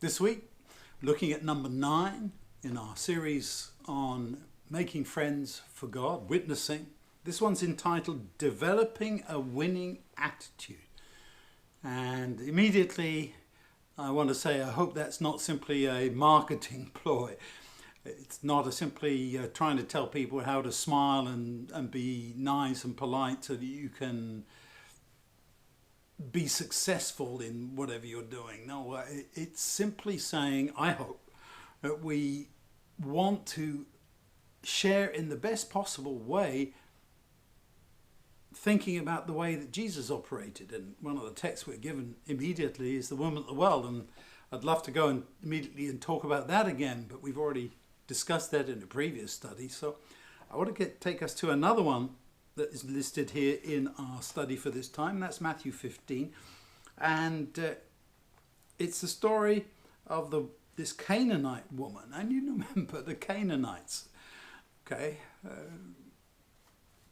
This week, looking at number 9 in our series on making friends for God, witnessing. This one's entitled Developing a Winning Attitude. And immediately I want to say I hope that's not simply a marketing ploy. It's not simply trying to tell people how to smile and be nice and polite so that you can be successful in whatever you're doing. No, it's simply saying, I hope, that we want to share in the best possible way, thinking about the way that Jesus operated. And one of the texts we're given immediately is the woman at the well. And I'd love to go and immediately and talk about that again, but we've already discussed that in a previous study. So I want to take us to another one that is listed here in our study for this time. That's Matthew 15. And it's the story of this Canaanite woman. And you remember the Canaanites. Okay.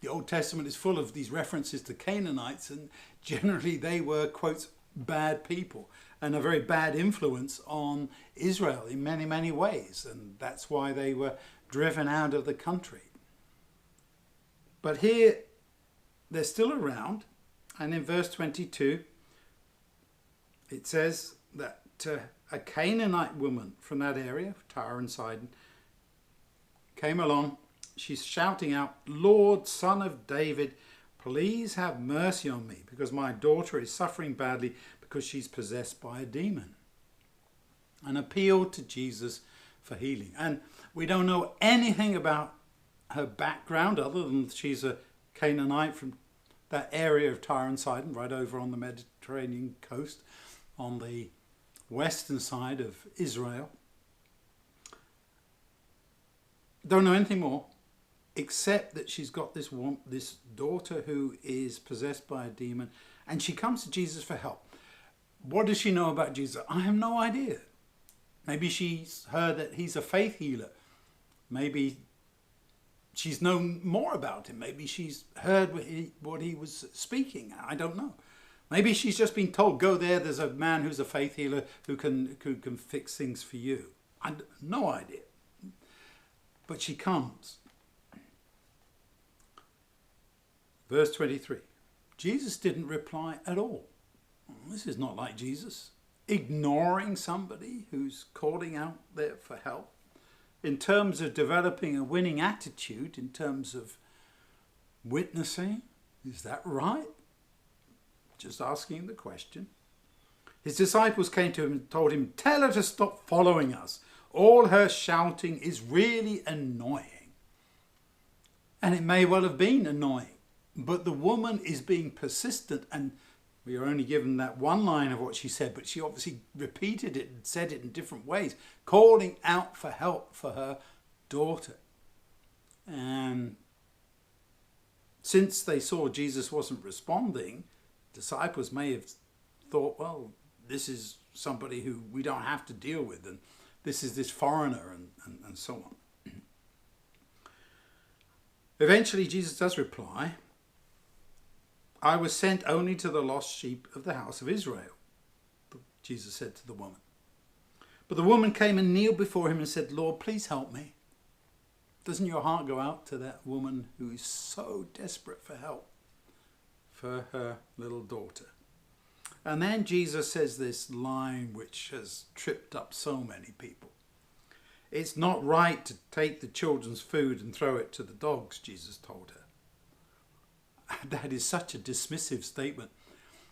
The Old Testament is full of these references to Canaanites, and generally they were, quotes, bad people and a very bad influence on Israel in many, many ways. And that's why they were driven out of the country. But here, they're still around, and in verse 22, it says that a Canaanite woman from that area, Tyre and Sidon, came along. She's shouting out, "Lord, Son of David, please have mercy on me, because my daughter is suffering badly because she's possessed by a demon." An appeal to Jesus for healing. And we don't know anything about her background other than she's a Canaanite from that area of Tyre and Sidon, right over on the Mediterranean coast on the western side of Israel. Don't know anything more except that she's got this daughter who is possessed by a demon, and she comes to Jesus for help. What does she know about Jesus? I have no idea. Maybe she's heard that he's a faith healer. Maybe she's known more about him. Maybe she's heard what he was speaking. I don't know. Maybe she's just been told, go there's a man who's a faith healer who can fix things for you. No idea. But she comes. Verse 23. Jesus didn't reply at all. This is not like Jesus. Ignoring somebody who's calling out there for help. In terms of developing a winning attitude, in terms of witnessing, is that right? Just asking the question. His disciples came to him and told him, "Tell her to stop following us. All her shouting is really annoying." And it may well have been annoying, but the woman is being persistent, and we are only given that one line of what she said, but she obviously repeated it and said it in different ways, calling out for help for her daughter. And since they saw Jesus wasn't responding, disciples may have thought, well, this is somebody who we don't have to deal with, and this is this foreigner, and so on. Eventually, Jesus does reply, "I was sent only to the lost sheep of the house of Israel," Jesus said to the woman. But the woman came and kneeled before him and said, "Lord, please help me." Doesn't your heart go out to that woman who is so desperate for help for her little daughter? And then Jesus says this line which has tripped up so many people. "It's not right to take the children's food and throw it to the dogs," Jesus told her. That is such a dismissive statement.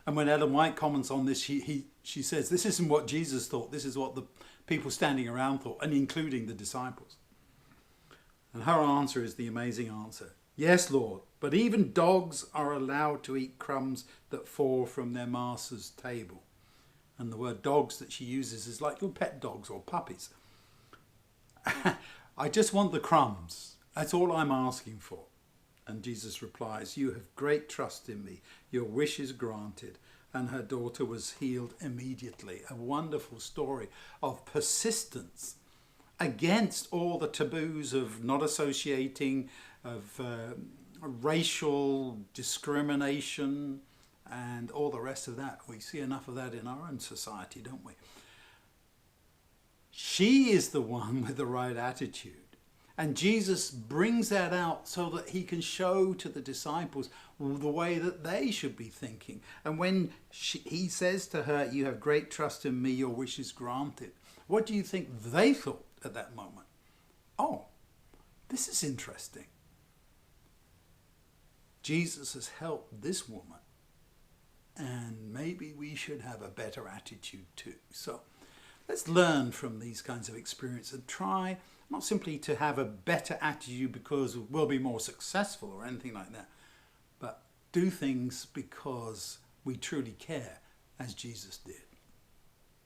And when Ellen White comments on this, she says, this isn't what Jesus thought. This is what the people standing around thought, and including the disciples. And her answer is the amazing answer. "Yes, Lord, but even dogs are allowed to eat crumbs that fall from their master's table." And the word dogs that she uses is like little pet dogs or puppies. "I just want the crumbs. That's all I'm asking for." And Jesus replies, "You have great trust in me. Your wish is granted." And her daughter was healed immediately. A wonderful story of persistence against all the taboos of not associating, of racial discrimination, and all the rest of that. We see enough of that in our own society, don't we? She is the one with the right attitude. And Jesus brings that out so that he can show to the disciples the way that they should be thinking. And when he says to her, "You have great trust in me, your wish is granted," what do you think they thought at that moment? Oh, this is interesting. Jesus has helped this woman, and maybe we should have a better attitude too. So let's learn from these kinds of experiences and try not simply to have a better attitude because we'll be more successful or anything like that, but do things because we truly care, as Jesus did.